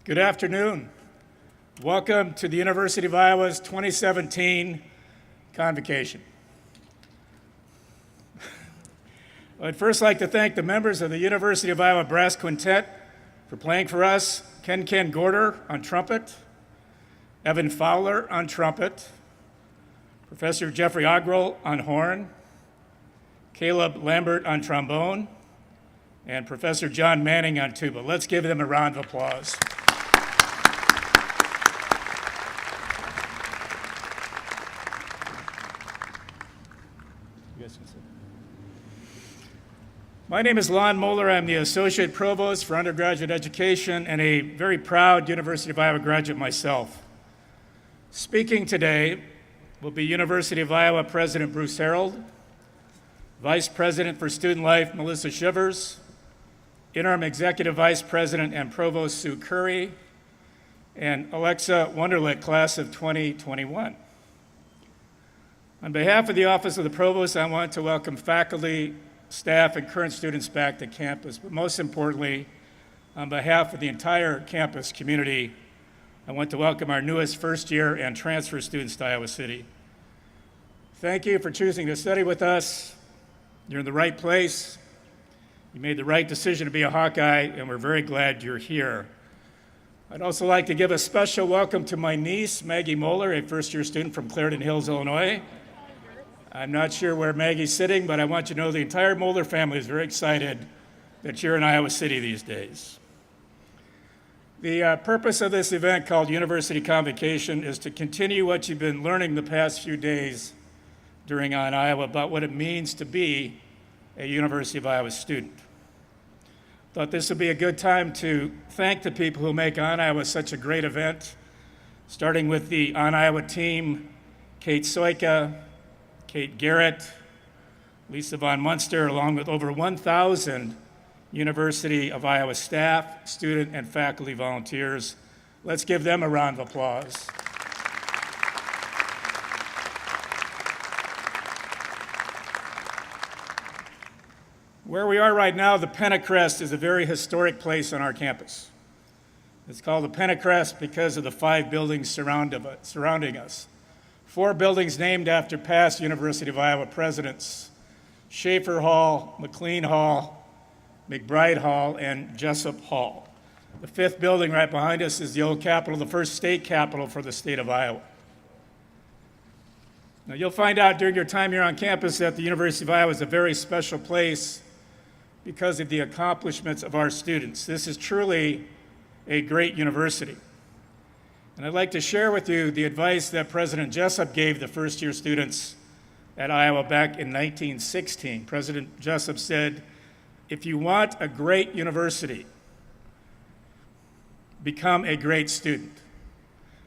Good afternoon. Welcome to the University of Iowa's 2017 Convocation. I'd first like to thank the members of the University of Iowa Brass Quintet for playing for us. Ken Gorder on trumpet, Evan Fowler on trumpet, Professor Jeffrey Ogrel on horn, Caleb Lambert on trombone, and Professor John Manning on tuba. Let's give them a round of applause. My name is Lon Moeller. I'm the Associate Provost for Undergraduate Education and a very proud University of Iowa graduate myself. Speaking today will be University of Iowa President Bruce Harold, Vice President for Student Life Melissa Shivers, Interim Executive Vice President and Provost Sue Curry, and Alexa Wunderlich, class of 2021. On behalf of the Office of the Provost, I want to welcome faculty, staff, and current students back to campus, but most importantly, on behalf of the entire campus community, I want to welcome our newest first-year and transfer students to Iowa City. Thank you for choosing to study with us. You're in the right place. You made the right decision to be a Hawkeye, and we're very glad you're here. I'd also like to give a special welcome to my niece, Maggie Moeller, a first-year student from Clarendon Hills, Illinois. I'm not sure where Maggie's sitting, but I want you to know the entire Moeller family is very excited that you're in Iowa City these days. The purpose of this event, called University Convocation, is to continue what you've been learning the past few days during On Iowa about what it means to be a University of Iowa student. Thought this would be a good time to thank the people who make On Iowa such a great event, starting with the On Iowa team, Kate Soika, Kate Garrett, Lisa Von Munster, along with over 1,000 University of Iowa staff, student, and faculty volunteers. Let's give them a round of applause. Where we are right now, the Pentacrest is a very historic place on our campus. It's called the Pentacrest because of the 5 buildings surrounding us. 4 buildings named after past University of Iowa presidents: Schaefer Hall, McLean Hall, McBride Hall, and Jessup Hall. The 5th building right behind us is the old Capitol, the first state capitol for the state of Iowa. Now, you'll find out during your time here on campus that the University of Iowa is a very special place because of the accomplishments of our students. This is truly a great university. And I'd like to share with you the advice that President Jessup gave the first-year students at Iowa back in 1916. President Jessup said, "If you want a great university, become a great student.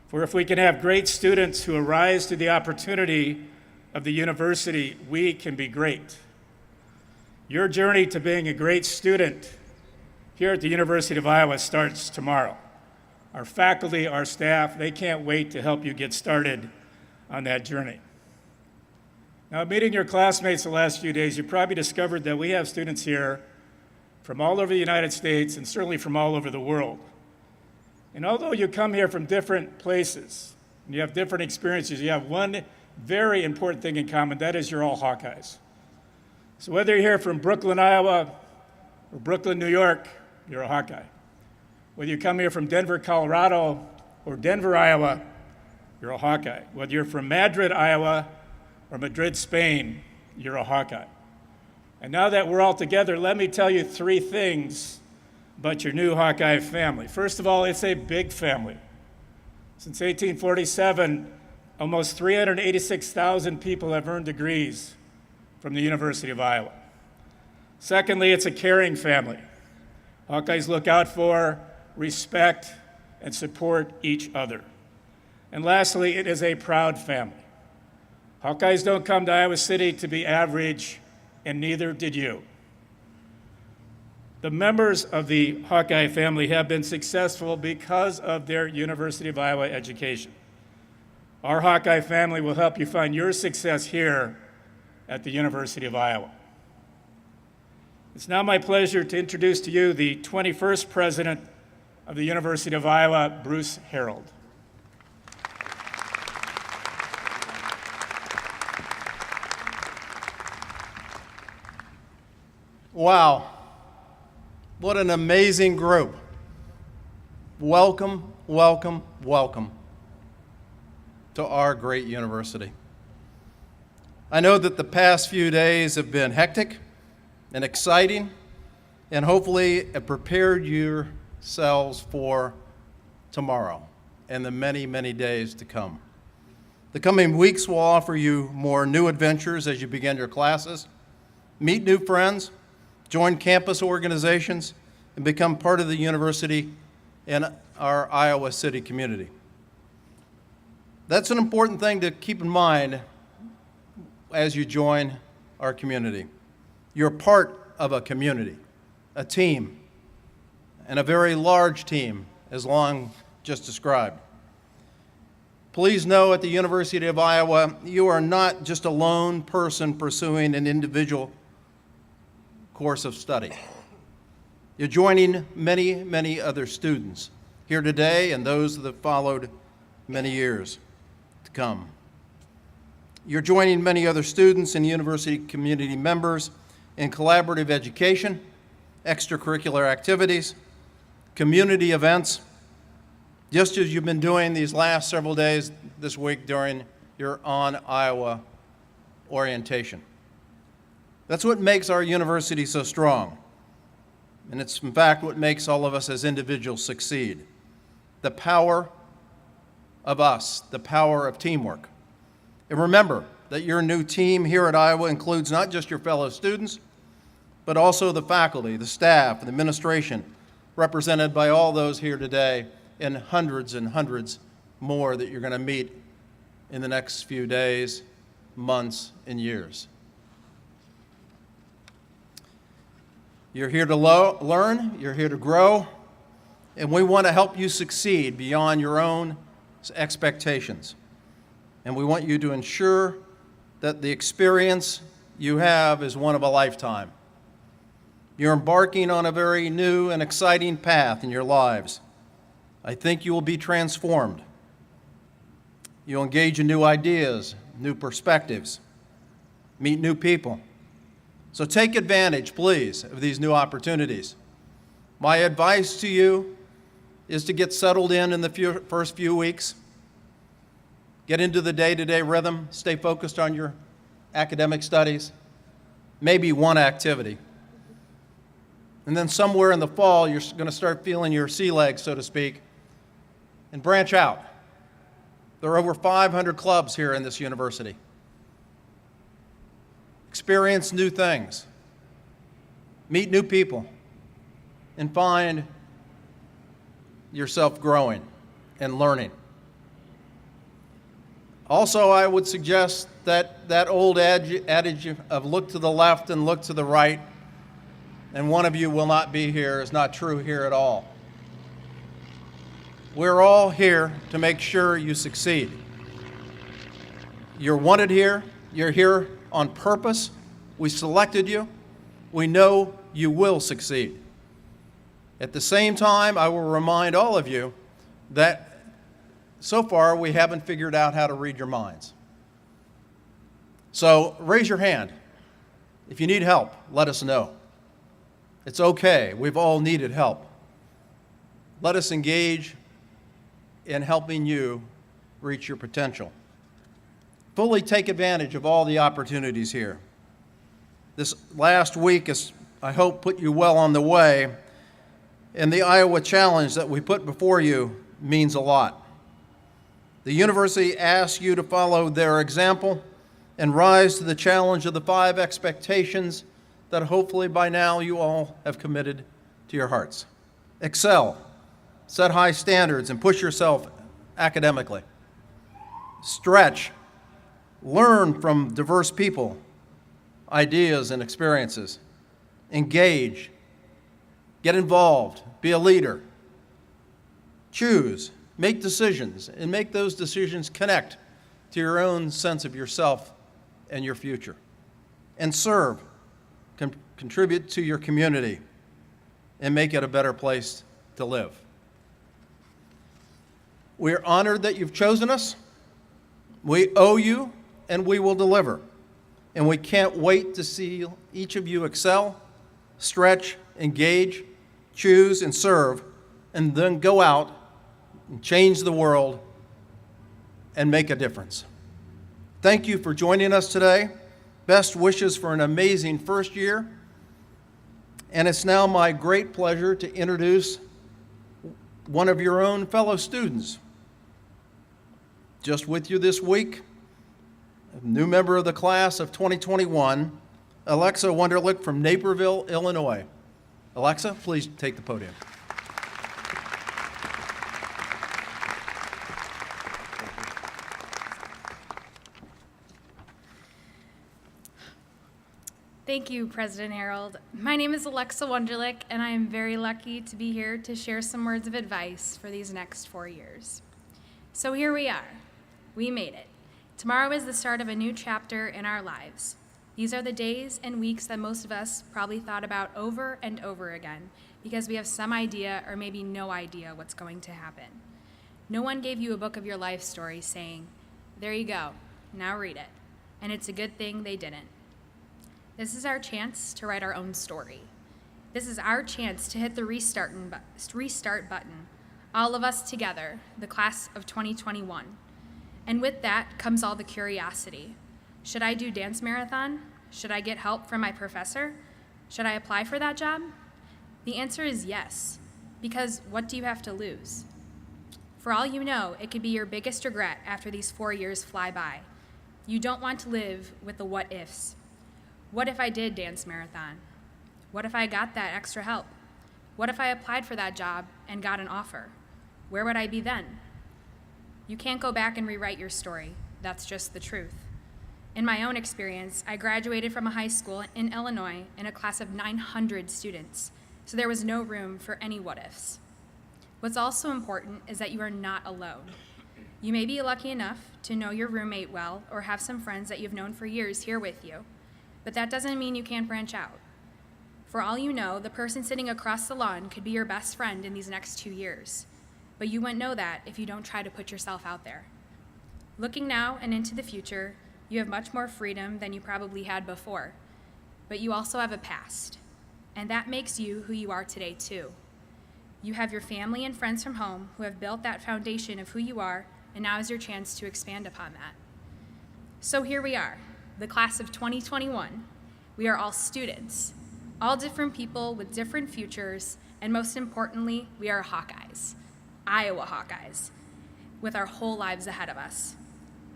For if we can have great students who arise to the opportunity of the university, we can be great." Your journey to being a great student here at the University of Iowa starts tomorrow. Our faculty, our staff, they can't wait to help you get started on that journey. Now, meeting your classmates the last few days, you probably discovered that we have students here from all over the United States and certainly from all over the world. And although you come here from different places and you have different experiences, you have one very important thing in common: that is, you're all Hawkeyes. So whether you're here from Brooklyn, Iowa, or Brooklyn, New York, you're a Hawkeye. Whether you come here from Denver, Colorado, or Denver, Iowa, you're a Hawkeye. Whether you're from Madrid, Iowa, or Madrid, Spain, you're a Hawkeye. And now that we're all together, let me tell you 3 things about your new Hawkeye family. First of all, it's a big family. Since 1847, almost 386,000 people have earned degrees from the University of Iowa. Secondly, it's a caring family. Hawkeyes look out for, respect, and support each other. And lastly, it is a proud family. Hawkeyes don't come to Iowa City to be average, and neither did you. The members of the Hawkeye family have been successful because of their University of Iowa education. Our Hawkeye family will help you find your success here at the University of Iowa. It's now my pleasure to introduce to you the 21st president of the University of Iowa, Bruce Harold. Wow, what an amazing group. Welcome, welcome, welcome to our great university. I know that the past few days have been hectic and exciting, and hopefully have prepared yourselves for tomorrow and the many, many days to come. The coming weeks will offer you more new adventures as you begin your classes, meet new friends, join campus organizations, and become part of the university and our Iowa City community. That's an important thing to keep in mind as you join our community. You're part of a community, a team, and a very large team, as Long just described. Please know at the University of Iowa, you are not just a lone person pursuing an individual course of study. You're joining many, many other students here today and those that followed many years to come. You're joining many other students and university community members in collaborative education, extracurricular activities, community events, just as you've been doing these last several days this week during your On Iowa orientation. That's what makes our university so strong. And it's in fact what makes all of us as individuals succeed. The power of us, the power of teamwork. And remember that your new team here at Iowa includes not just your fellow students, but also the faculty, the staff, and the administration, represented by all those here today, and hundreds more that you're going to meet in the next few days, months, and years. You're here to learn, you're here to grow, and we want to help you succeed beyond your own expectations. And we want you to ensure that the experience you have is one of a lifetime. You're embarking on a very new and exciting path in your lives. I think you will be transformed. You'll engage in new ideas, new perspectives, meet new people. So take advantage, please, of these new opportunities. My advice to you is to get settled in the first few weeks. Get into the day-to-day rhythm, stay focused on your academic studies, maybe one activity. And then somewhere in the fall, you're going to start feeling your sea legs, so to speak, and branch out. There are over 500 clubs here in this university. Experience new things, meet new people, and find yourself growing and learning. Also, I would suggest that old adage of look to the left and look to the right, and one of you will not be here, is not true here at all. We're all here to make sure you succeed. You're wanted here. You're here on purpose. We selected you. We know you will succeed. At the same time, I will remind all of you that so far we haven't figured out how to read your minds. So raise your hand. If you need help, let us know. It's okay. We've all needed help. Let us engage in helping you reach your potential. Fully take advantage of all the opportunities here. This last week has, I hope, put you well on the way, and the Iowa Challenge that we put before you means a lot. The university asks you to follow their example and rise to the challenge of the 5 expectations that hopefully by now you all have committed to your hearts. Excel, set high standards, and push yourself academically. Stretch, learn from diverse people, ideas, and experiences. Engage, get involved, be a leader. Choose, make decisions, and make those decisions connect to your own sense of yourself and your future. And serve, contribute to your community, and make it a better place to live. We're honored that you've chosen us. We owe you, and we will deliver. And we can't wait to see each of you excel, stretch, engage, choose, and serve, and then go out and change the world and make a difference. Thank you for joining us today. Best wishes for an amazing first year. And it's now my great pleasure to introduce one of your own fellow students. Just with you this week, a new member of the class of 2021, Alexa Wunderlich from Naperville, Illinois. Alexa, please take the podium. Thank you, President Harold. My name is Alexa Wunderlich, and I am very lucky to be here to share some words of advice for these next 4 years. So here we are. We made it. Tomorrow is the start of a new chapter in our lives. These are the days and weeks that most of us probably thought about over and over again because we have some idea or maybe no idea what's going to happen. No one gave you a book of your life story saying, "There you go, now read it." And it's a good thing they didn't. This is our chance to write our own story. This is our chance to hit the restart button, all of us together, the class of 2021. And with that comes all the curiosity. Should I do dance marathon? Should I get help from my professor? Should I apply for that job? The answer is yes, because what do you have to lose? For all you know, it could be your biggest regret after these 4 years fly by. You don't want to live with the what ifs. What if I did dance marathon? What if I got that extra help? What if I applied for that job and got an offer? Where would I be then? You can't go back and rewrite your story. That's just the truth. In my own experience, I graduated from a high school in Illinois in a class of 900 students, so there was no room for any what ifs. What's also important is that you are not alone. You may be lucky enough to know your roommate well or have some friends that you've known for years here with you. But that doesn't mean you can't branch out. For all you know, the person sitting across the lawn could be your best friend in these next 2 years. But you wouldn't know that if you don't try to put yourself out there. Looking now and into the future, you have much more freedom than you probably had before. But you also have a past. And that makes you who you are today, too. You have your family and friends from home who have built that foundation of who you are, and now is your chance to expand upon that. So here we are. The class of 2021. We are all students, all different people with different futures, and most importantly, we are Hawkeyes, Iowa Hawkeyes, with our whole lives ahead of us.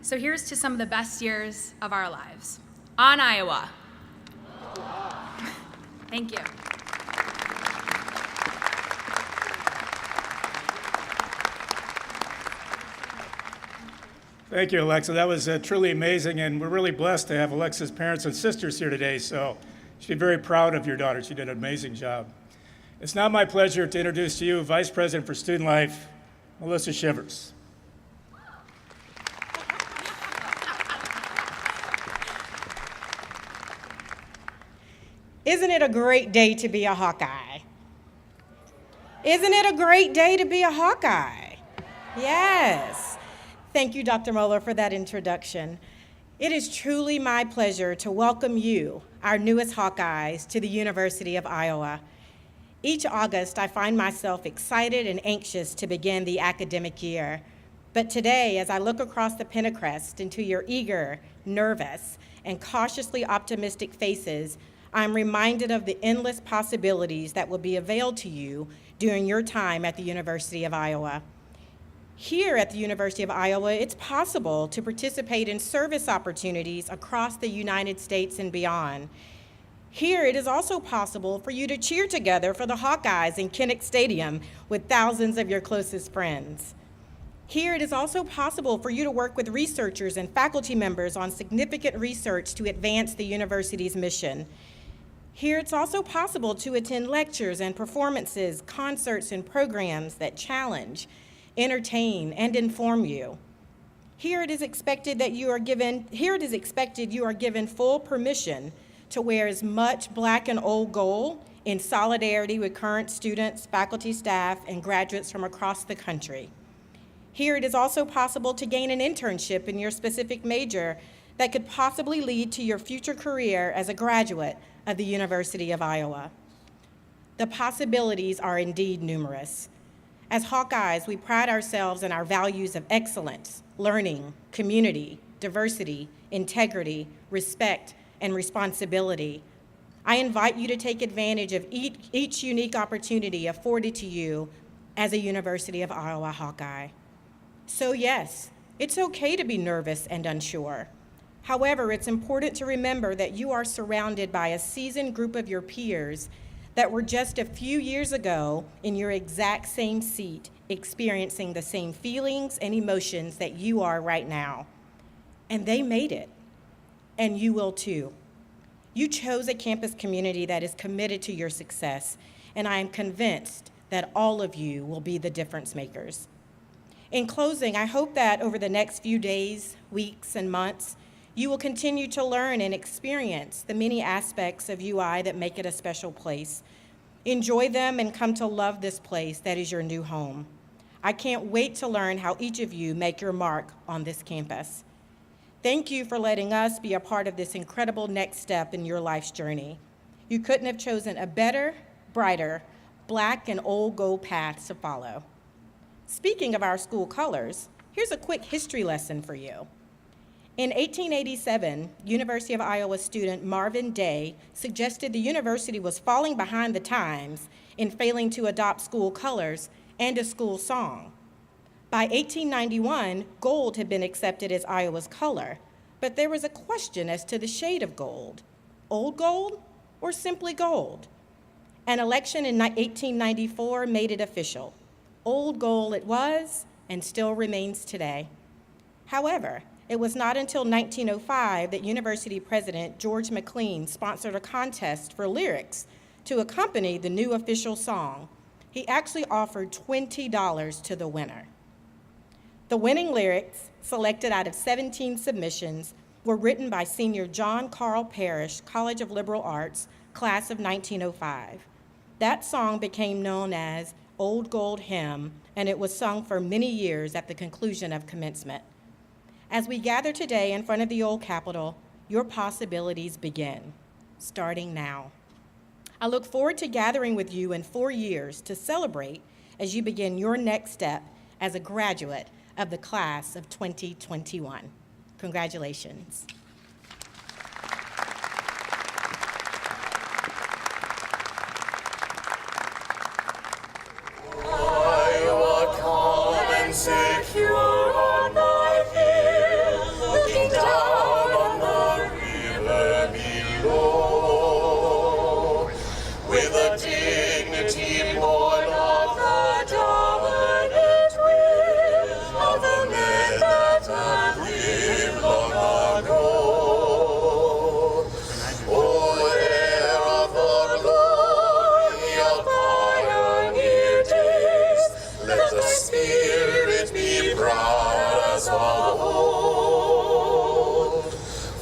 So here's to some of the best years of our lives. On Iowa. Thank you. Thank you, Alexa. That was truly amazing, and we're really blessed to have Alexa's parents and sisters here today, so you should be very proud of your daughter. She did an amazing job. It's now my pleasure to introduce to you Vice President for Student Life, Melissa Shivers. Isn't it a great day to be a Hawkeye? Isn't it a great day to be a Hawkeye? Yes. Thank you, Dr. Moeller, for that introduction. It is truly my pleasure to welcome you, our newest Hawkeyes, to the University of Iowa. Each August, I find myself excited and anxious to begin the academic year. But today, as I look across the Pentecrest into your eager, nervous, and cautiously optimistic faces, I'm reminded of the endless possibilities that will be availed to you during your time at the University of Iowa. Here at the University of Iowa, it's possible to participate in service opportunities across the United States and beyond. Here, it is also possible for you to cheer together for the Hawkeyes in Kinnick Stadium with thousands of your closest friends. Here, it is also possible for you to work with researchers and faculty members on significant research to advance the university's mission. Here, it's also possible to attend lectures and performances, concerts, and programs that challenge, entertain, and inform you. Here it is expected you are given full permission to wear as much black and old gold in solidarity with current students, faculty, staff, and graduates from across the country. Here, it is also possible to gain an internship in your specific major that could possibly lead to your future career as a graduate of the University of Iowa. The possibilities are indeed numerous. As Hawkeyes, we pride ourselves in our values of excellence, learning, community, diversity, integrity, respect, and responsibility. I invite you to take advantage of each unique opportunity afforded to you as a University of Iowa Hawkeye. So yes, it's okay to be nervous and unsure. However, it's important to remember that you are surrounded by a seasoned group of your peers that were just a few years ago in your exact same seat, experiencing the same feelings and emotions that you are right now. And they made it, and you will too. You chose a campus community that is committed to your success, and I am convinced that all of you will be the difference makers. In closing, I hope that over the next few days, weeks, and months, you will continue to learn and experience the many aspects of UI that make it a special place. Enjoy them and come to love this place that is your new home. I can't wait to learn how each of you make your mark on this campus. Thank you for letting us be a part of this incredible next step in your life's journey. You couldn't have chosen a better, brighter, black and old gold path to follow. Speaking of our school colors, here's a quick history lesson for you. In 1887, University of Iowa student Marvin Day suggested the university was falling behind the times in failing to adopt school colors and a school song. By 1891, gold had been accepted as Iowa's color, but there was a question as to the shade of gold: old gold or simply gold? An election in 1894 made it official. Old gold it was, and still remains today. However, it was not until 1905 that University President George McLean sponsored a contest for lyrics to accompany the new official song. He actually offered $20 to the winner. The winning lyrics, selected out of 17 submissions, were written by senior John Carl Parrish, College of Liberal Arts, class of 1905. That song became known as Old Gold Hymn, and it was sung for many years at the conclusion of commencement. As we gather today in front of the old Capitol, your possibilities begin, starting now. I look forward to gathering with you in 4 years to celebrate as you begin your next step as a graduate of the class of 2021. Congratulations. Iowa, calm and secure on thy hill, looking down on the river below, with a dignity born of the dominant will of the men that have lived long ago. Oh, heir of the glory of pioneer days, let the spirit be proud as of old.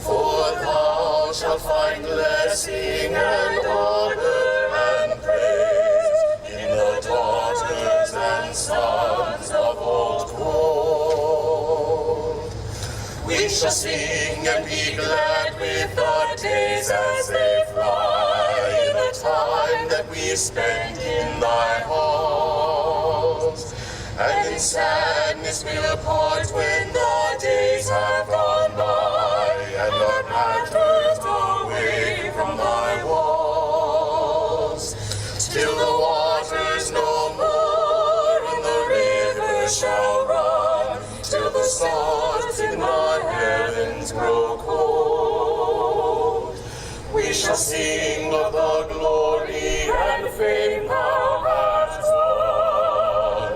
For thou shalt find blessing and honor and praise in the daughters and sons of old gold. We shall sing and be glad with the days as they fly, the time that we spend in thy halls. And in sadness we'll part when the days have gone by, and our matters away from thy walls. Till the waters no more and the rivers shall run, till the stars in the heavens grow cold. We shall sing of the glory and fame thou hast won,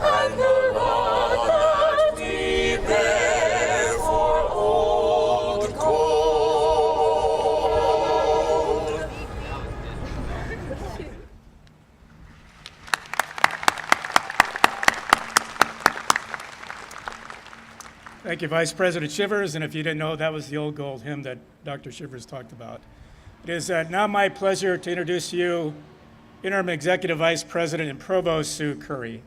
and the love that we bear for old gold. Thank you, Vice President Shivers. And if you didn't know, that was the Old Gold hymn that Dr. Shivers talked about. It is now my pleasure to introduce to you Interim Executive Vice President and Provost Sue Curry.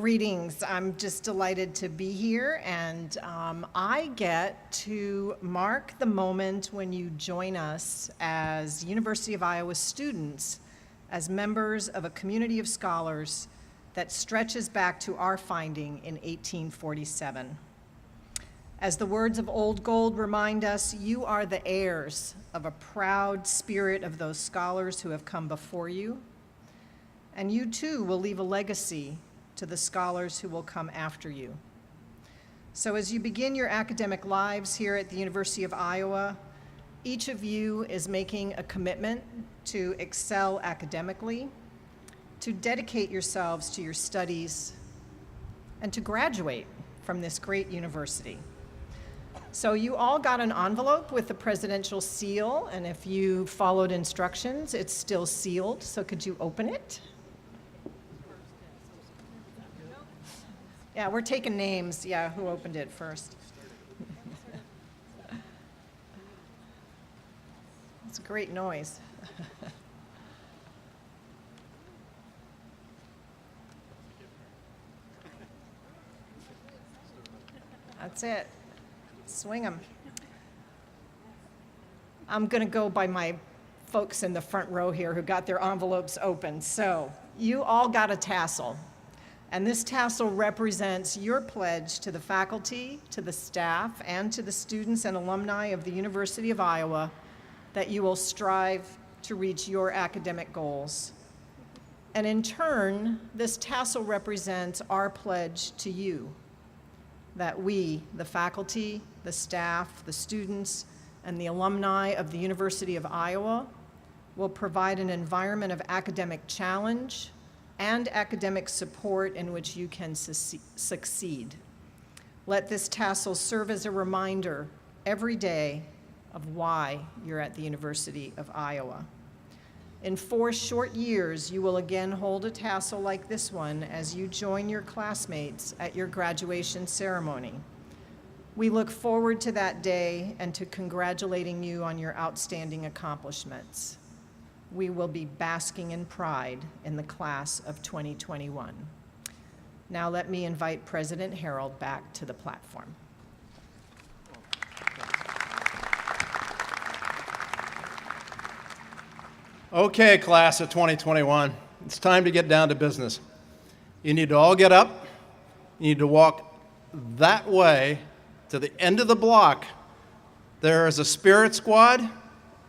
Greetings. I'm just delighted to be here, and I get to mark the moment when you join us as University of Iowa students, as members of a community of scholars that stretches back to our finding in 1847. As the words of Old Gold remind us, you are the heirs of a proud spirit of those scholars who have come before you, and you too will leave a legacy to the scholars who will come after you. So as you begin your academic lives here at the University of Iowa, each of you is making a commitment to excel academically, to dedicate yourselves to your studies, and to graduate from this great university. So you all got an envelope with the presidential seal, and if you followed instructions, it's still sealed, so could you open it? Yeah, we're taking names, yeah, who opened it first. It's a great noise. That's it. Swing 'em. I'm going to go by my folks in the front row here who got their envelopes open. So you all got a tassel, and this tassel represents your pledge to the faculty, to the staff, and to the students and alumni of the University of Iowa that you will strive to reach your academic goals. And in turn, this tassel represents our pledge to you, that we, the faculty, the staff, the students, and the alumni of the University of Iowa will provide an environment of academic challenge and academic support in which you can succeed. Let this tassel serve as a reminder every day of why you're at the University of Iowa. In 4 short years, you will again hold a tassel like this one as you join your classmates at your graduation ceremony. We look forward to that day and to congratulating you on your outstanding accomplishments. We will be basking in pride in the class of 2021. Now let me invite President Harold back to the platform. Okay, class of 2021, it's time to get down to business. You need to all get up. You need to walk that way to the end of the block. There is a spirit squad.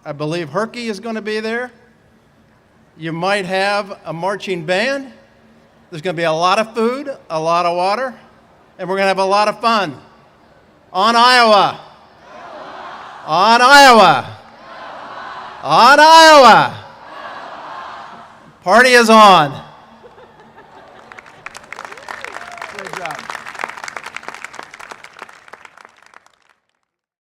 I believe Herky is going to be there. You might have a marching band. There's going to be a lot of food, a lot of water, and we're going to have a lot of fun. On Iowa! On Iowa! On Iowa! Party is on.